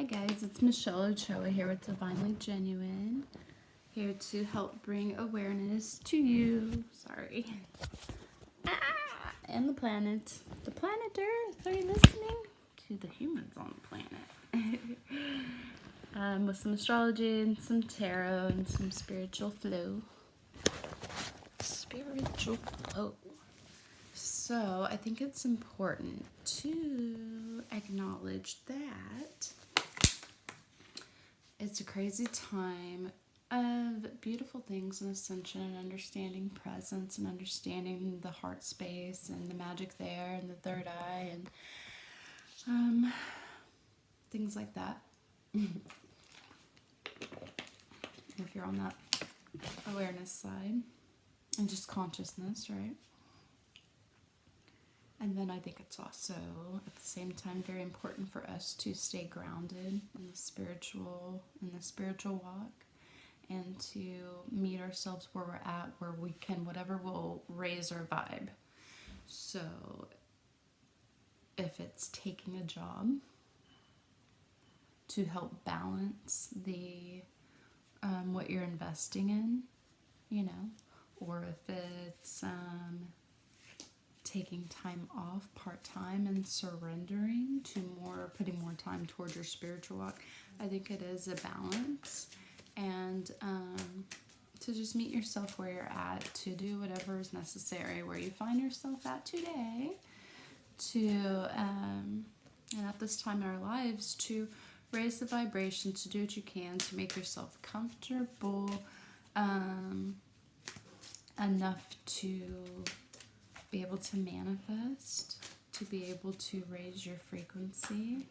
Hi guys, it's Michelle Ochoa here with Divinely Genuine, here to help bring awareness to you. Sorry. And the planet. The planet Earth. Are you listening? To the humans on the planet. With some astrology and some tarot and some spiritual flow. Spiritual flow. So I think it's important to acknowledge that it's a crazy time of beautiful things and ascension and understanding presence and understanding the heart space and the magic there and the third eye and things like that. If you're on that awareness side and just consciousness, right? And then I think it's also, at the same time, very important for us to stay grounded in the spiritual walk, and to meet ourselves where we're at, where we can, whatever will raise our vibe. So, if it's taking a job to help balance the what you're investing in, or if it's taking time off part-time and surrendering to putting more time towards your spiritual walk. I think it is a balance, and to just meet yourself where you're at, to do whatever is necessary where you find yourself at today, and at this time in our lives, to raise the vibration, to do what you can to make yourself comfortable enough to be able to manifest, to be able to raise your frequency,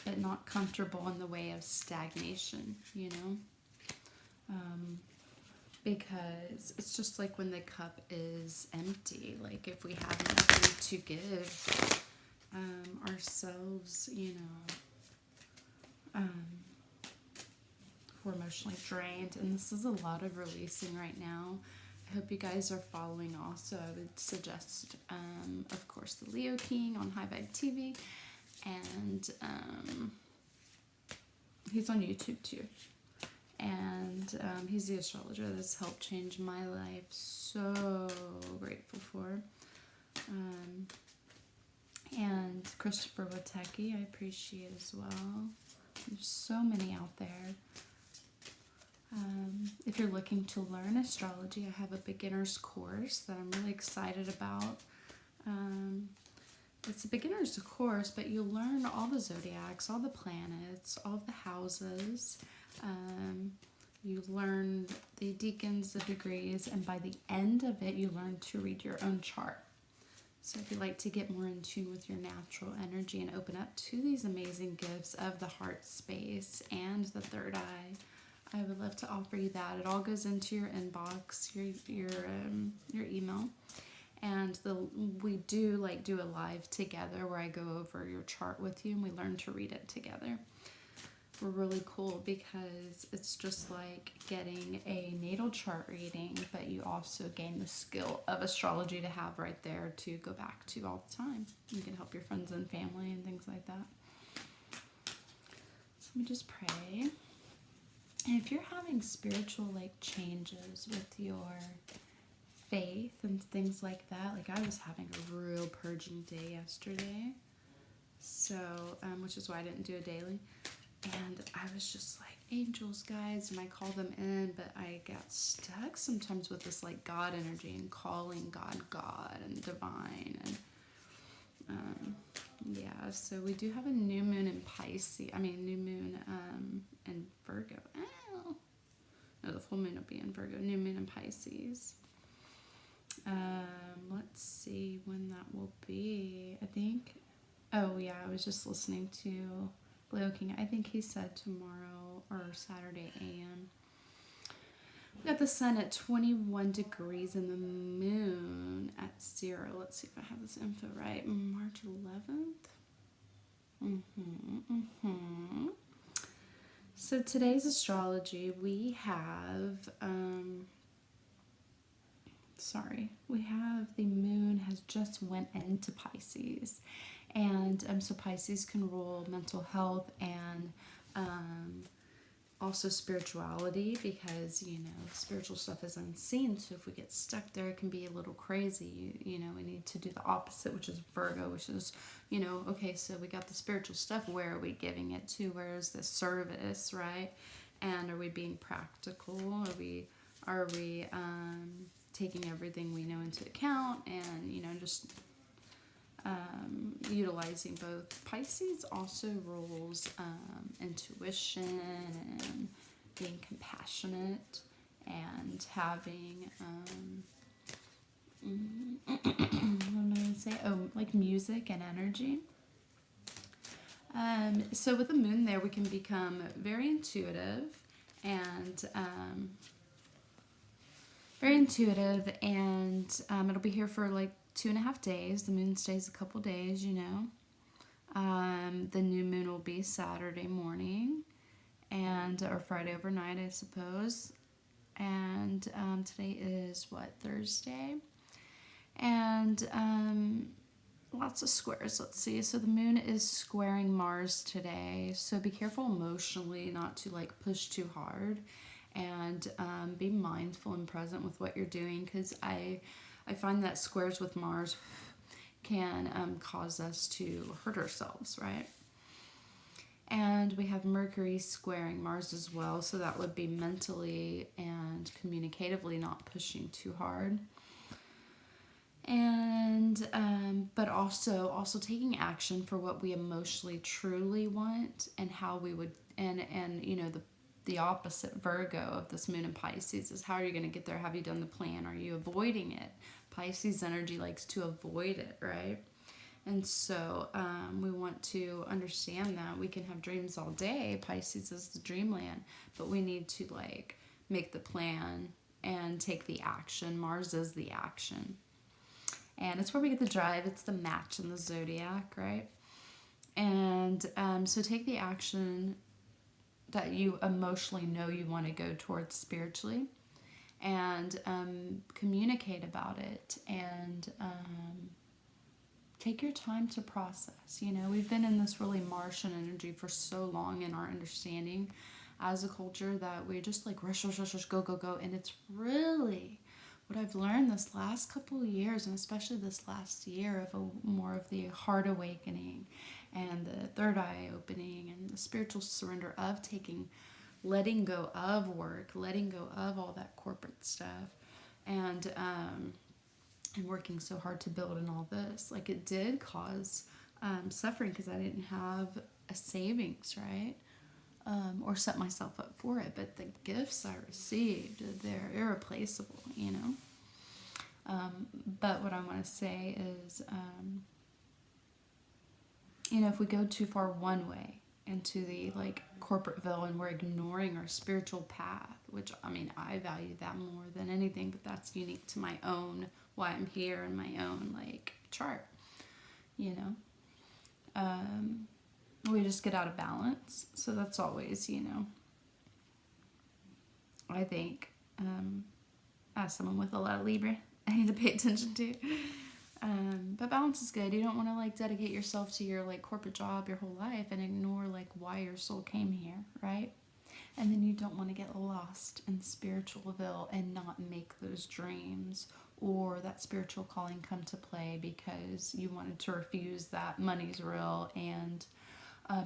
but not comfortable in the way of stagnation, because it's just like when the cup is empty, like if we have nothing to give ourselves, if we're emotionally drained, and this is a lot of releasing right now. I hope you guys are following also. I would suggest, of course, the Leo King on High Vibe TV. And he's on YouTube too. And he's the astrologer that's helped change my life. So grateful for. And Christopher Witecki, I appreciate as well. There's so many out there. If you're looking to learn astrology, I have a beginner's course that I'm really excited about. It's a beginner's course, but you'll learn all the zodiacs, all the planets, all the houses. You learn the decans, the degrees, and by the end of it, you learn to read your own chart. So if you'd like to get more in tune with your natural energy and open up to these amazing gifts of the heart space and the third eye, I would love to offer you that. It all goes into your inbox, your email, and we do a live together where I go over your chart with you and we learn to read it together. We're really cool because it's just like getting a natal chart reading, but you also gain the skill of astrology to have right there to go back to all the time. You can help your friends and family and things like that. So let me just pray. And if you're having spiritual changes with your faith and things like that, I was having a real purging day yesterday, so which is why I didn't do a daily, and I was just like, angels, guys, and I call them in, but I got stuck sometimes with this God energy and calling God and divine, and yeah, so we do have a new moon in Pisces. New moon in Virgo. Oh. No, the full moon will be in Virgo. New moon in Pisces. Let's see when that will be. I think. Oh yeah, I was just listening to Leo King. I think he said tomorrow or Saturday a.m. We got the sun at 21 degrees and the moon at 0. Let's see if I have this info right. March 11th. So today's astrology, we have, the moon has just went into Pisces. And so Pisces can rule mental health and Also spirituality, because, you know, spiritual stuff is unseen. So if we get stuck there, it can be a little crazy. You know, we need to do the opposite, which is Virgo, which is, you know, okay, so we got the spiritual stuff. Where are we giving it to? Where is the service, right? And are we being practical? Are we taking everything we know into account, and, you know, just utilizing both. Pisces also rules intuition and being compassionate and having what am I going to say? Oh, like music and energy. So with the moon there, we can become very intuitive and it'll be here for like 2.5 days. The moon stays a couple days, you know. The new moon will be Saturday morning, or Friday overnight, I suppose. And today is what, Thursday? And lots of squares. Let's see. So the moon is squaring Mars today. So be careful emotionally not to like push too hard, and be mindful and present with what you're doing, because I find that squares with Mars can cause us to hurt ourselves, right? And we have Mercury squaring Mars as well, so that would be mentally and communicatively not pushing too hard. And but also taking action for what we emotionally truly want, and how we would, and you know, the opposite Virgo of this moon in Pisces is, how are you going to get there? Have you done the plan? Are you avoiding it? Pisces energy likes to avoid it, right? And so we want to understand that we can have dreams all day. Pisces is the dreamland, but we need to like make the plan and take the action. Mars is the action. And it's where we get the drive. It's the match in the zodiac, right? And so take the action that you emotionally know you want to go towards spiritually, and communicate about it, and take your time to process. You know, we've been in this really Martian energy for so long in our understanding as a culture, that we just like rush, go, and it's really what I've learned this last couple of years, and especially this last year, of more of the heart awakening and the third eye opening and the spiritual surrender of letting go of work, letting go of all that corporate stuff, and working so hard to build in all this. Like, it did cause suffering, because I didn't have a savings, right? Or set myself up for it. But the gifts I received, they're irreplaceable, you know? But what I want to say is, you know, if we go too far one way into the like corporateville, and we're ignoring our spiritual path, which, I mean, I value that more than anything, but that's unique to my own, why I'm here, and my own like chart, you know. We just get out of balance. So that's always, you know, I think, as someone with a lot of Libra, I need to pay attention to. But balance is good. You don't want to like dedicate yourself to your like corporate job your whole life and ignore like why your soul came here, right? And then you don't want to get lost in spiritualville and not make those dreams or that spiritual calling come to play because you wanted to refuse that money's real. And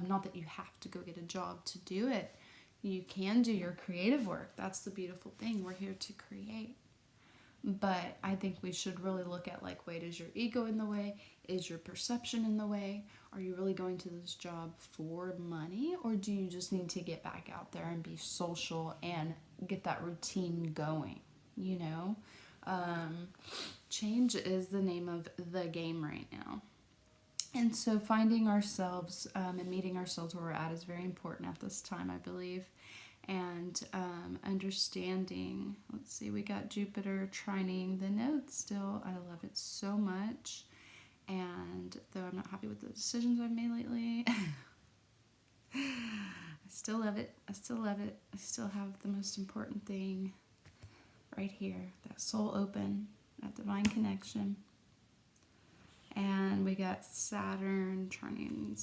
not that you have to go get a job to do it. You can do your creative work. That's the beautiful thing. We're here to create. But I think we should really look at like, wait, is your ego in the way? Is your perception in the way? Are you really going to this job for money? Or do you just need to get back out there and be social and get that routine going? You know, change is the name of the game right now. And so finding ourselves and meeting ourselves where we're at is very important at this time, I believe. And understanding, let's see, we got Jupiter trining the node still. I love it so much. And though I'm not happy with the decisions I've made lately, I still love it. I still love it. I still have the most important thing right here, that soul open, that divine connection. And we got Saturn trining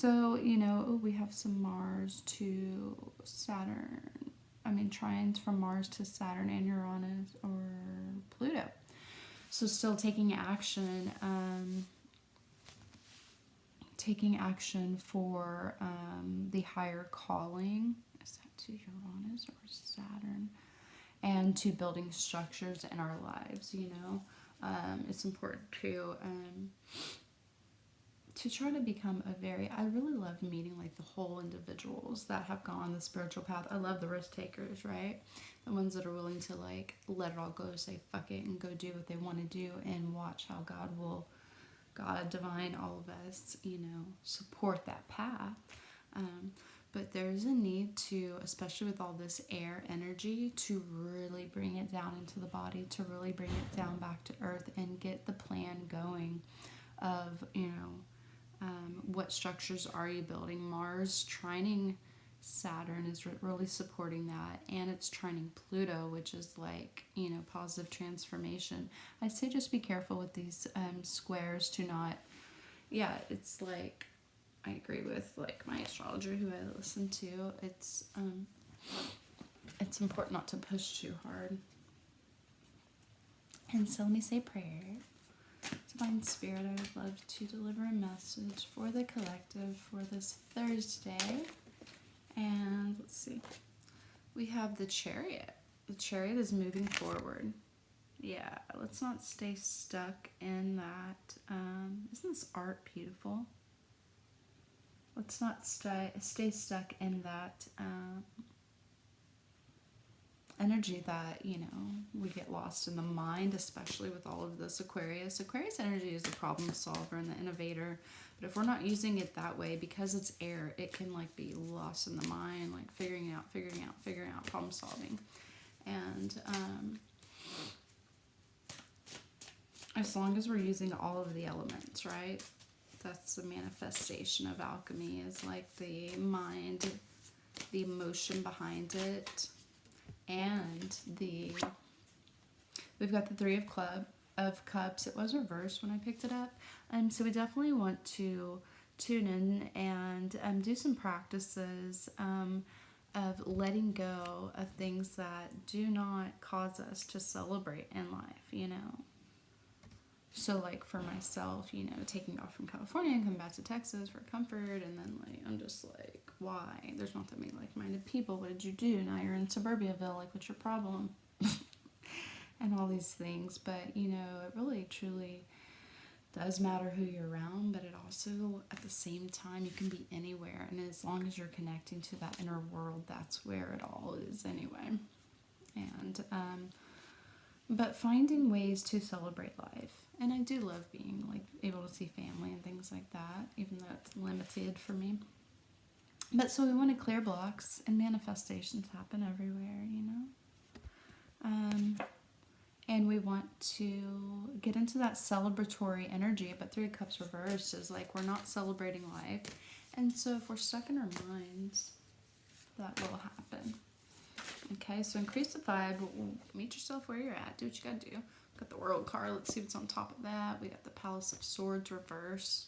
So, you know, we have some Mars to Saturn. I mean, trines from Mars to Saturn and Uranus or Pluto. So still taking action for the higher calling. Is that to Uranus or Saturn? And to building structures in our lives, you know. It's important to try to become I really love meeting like the whole individuals that have gone the spiritual path. I love the risk takers, right? The ones that are willing to like let it all go, say fuck it, and go do what they want to do, and watch how God, divine, all of us, you know, support that path. But there's a need to, especially with all this air energy, to really bring it down into the body, to really bring it down back to earth and get the plan going of, you know, what structures are you building? Mars trining Saturn is really supporting that, and it's trining Pluto, which is like, you know, positive transformation. I say just be careful with these squares to not, it's like, I agree with like my astrologer who I listen to. It's important not to push too hard. And so let me say prayer. Divine Spirit, I would love to deliver a message for the collective for this Thursday. And let's see. We have the Chariot. The Chariot is moving forward. Yeah, let's not stay stuck in that. Isn't this art beautiful? Let's not stay stuck in that energy that, you know, we get lost in the mind, especially with all of this Aquarius. Aquarius energy is the problem solver and the innovator. But if we're not using it that way, because it's air, it can like be lost in the mind, like figuring out, problem solving. And as long as we're using all of the elements, right? That's the manifestation of alchemy, is like the mind, the emotion behind it, and we've got the Three of Cups. It was reversed when I picked it up. So we definitely want to tune in and do some practices of letting go of things that do not cause us to celebrate in life, you know. So like for myself, you know, taking off from California and coming back to Texas for comfort, and then like I'm just like, why? There's not that many like-minded people. What did you do? Now you're in Suburbiaville. Like, what's your problem? And all these things. But you know, it really truly does matter who you're around, but it also at the same time you can be anywhere, and as long as you're connecting to that inner world, that's where it all is anyway. And but finding ways to celebrate life. And I do love being like able to see family and things like that, even though it's limited for me. But so we want to clear blocks, and manifestations happen everywhere, you know. And we want to get into that celebratory energy, but Three of Cups reversed is like we're not celebrating life. And so if we're stuck in our minds, that will happen. Okay, so increase the vibe. Meet yourself where you're at. Do what you gotta do. Got the World card. Let's see what's on top of that. We got the Palace of Swords reverse.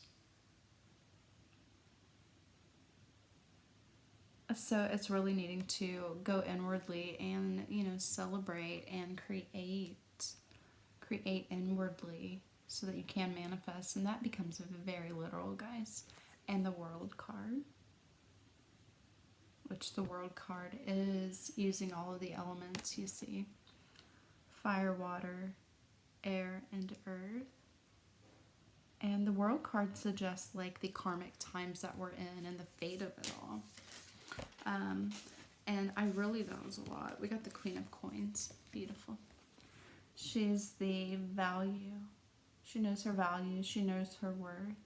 So it's really needing to go inwardly and, you know, celebrate and create inwardly so that you can manifest. And that becomes very literal, guys. And the World card, which the World card is using all of the elements you see. Fire, water, air, and earth. And the World card suggests like the karmic times that we're in and the fate of it all. And I really, that was a lot. We got the Queen of Coins. Beautiful. She's the value. She knows her value. She knows her worth.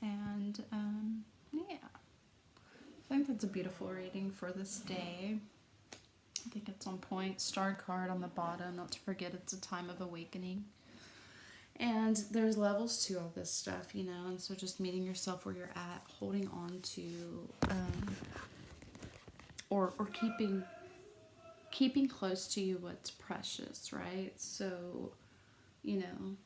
And, yeah. I think that's a beautiful reading for this day. I think it's on point. Star card on the bottom. Not to forget, it's a time of awakening. And there's levels to all this stuff, you know. And so just meeting yourself where you're at, holding on to, or keeping close to you what's precious, right? So, you know,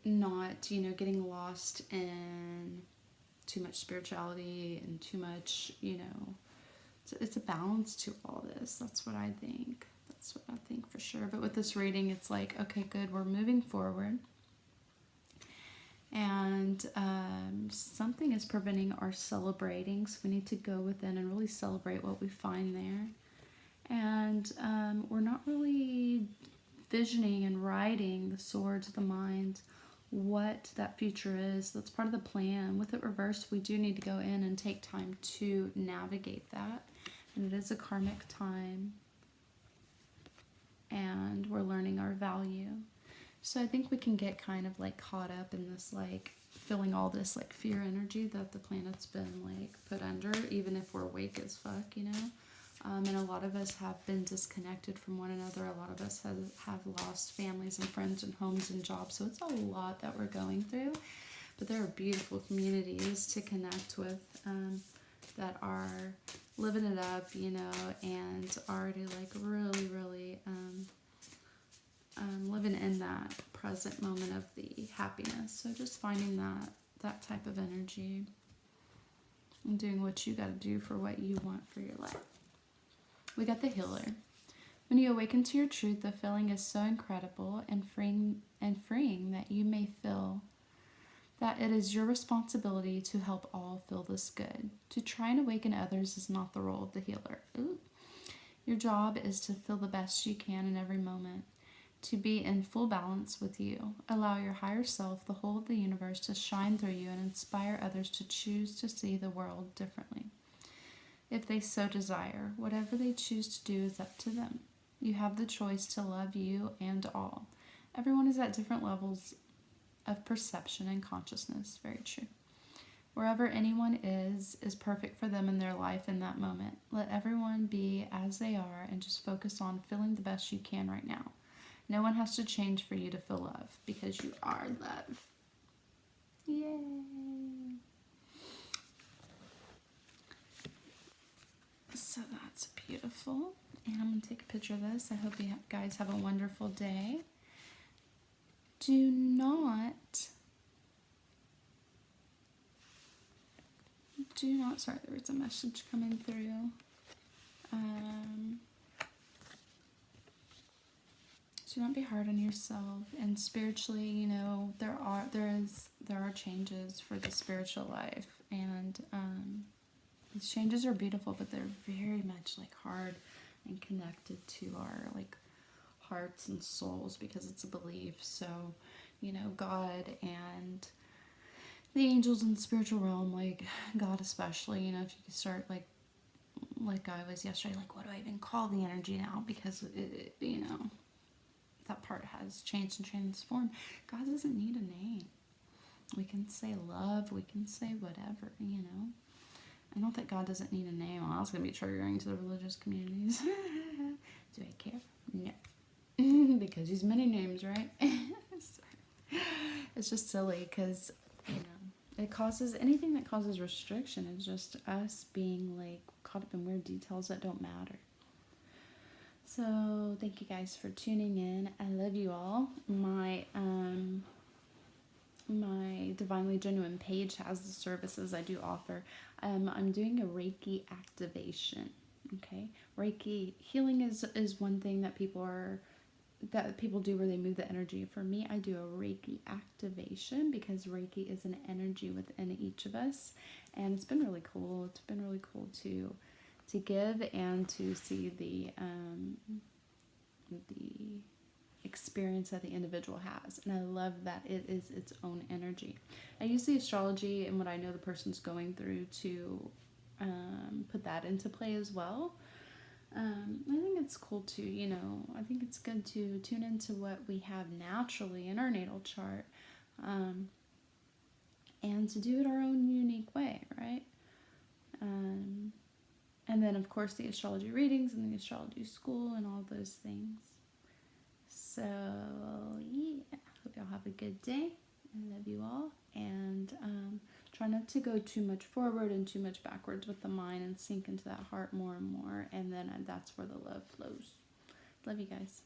not, you know, getting lost in too much spirituality and too much, you know, it's a balance to all this. That's what I think. That's what I think for sure. But with this reading, it's like, okay, good, we're moving forward. And something is preventing our celebrating, so we need to go within and really celebrate what we find there. And we're not really visioning and writing the swords of the mind what that future is. That's part of the plan. With it reversed, we do need to go in and take time to navigate that. And it is a karmic time. And we're learning our value. So I think we can get kind of like caught up in this, like feeling all this like fear energy that the planet's been like put under, even if we're awake as fuck, you know. And a lot of us have been disconnected from one another. A lot of us have lost families and friends and homes and jobs. So it's a lot that we're going through. But there are beautiful communities to connect with that are living it up, you know, and already like really, really living in that present moment of the happiness. So just finding that type of energy and doing what you got to do for what you want for your life. We got the healer. When you awaken to your truth, the feeling is so incredible and freeing that you may feel that it is your responsibility to help all feel this good. To try and awaken others is not the role of the healer. Ooh. Your job is to feel the best you can in every moment, to be in full balance with you. Allow your higher self, the whole of the universe, to shine through you and inspire others to choose to see the world differently. If they so desire, whatever they choose to do is up to them. You have the choice to love you and all. Everyone is at different levels of perception and consciousness. Very true. Wherever anyone is perfect for them in their life in that moment. Let everyone be as they are and just focus on feeling the best you can right now. No one has to change for you to feel love, because you are love. Yay! So that's beautiful. And I'm going to take a picture of this. I hope you guys have a wonderful day. Do not, sorry, there was a message coming through. Do not be hard on yourself. And spiritually, you know, there are changes for the spiritual life, and these changes are beautiful, but they're very much like hard and connected to our like hearts and souls, because it's a belief. So, you know, God and the angels in the spiritual realm, like God especially, you know, if you could start like I was yesterday, like, what do I even call the energy now? Because it, you know, that part has changed and transformed. God doesn't need a name. We can say love, we can say whatever, you know. I don't think God doesn't need a name. Well, that's going to be triggering to the religious communities. Do I care? No. Because he's many names, right? It's just silly because, you know, it causes, anything that causes restriction is just us being like caught up in weird details that don't matter. So thank you guys for tuning in. I love you all. My Divinely Genuine page has the services I do offer. I'm doing a Reiki activation. Okay, Reiki healing is one thing that people do where they move the energy. For me, I do a Reiki activation because Reiki is an energy within each of us, and it's been really cool. It's been really cool to give and to see the experience that the individual has. And I love that it is its own energy. I use the astrology and what I know the person's going through to put that into play as well. I think it's cool to, you know, I think it's good to tune into what we have naturally in our natal chart, and to do it our own unique way, right? And then, of course, the astrology readings and the astrology school and all those things. So, yeah, hope y'all have a good day. I love you all. And try not to go too much forward and too much backwards with the mind, and sink into that heart more and more. And then that's where the love flows. Love you guys.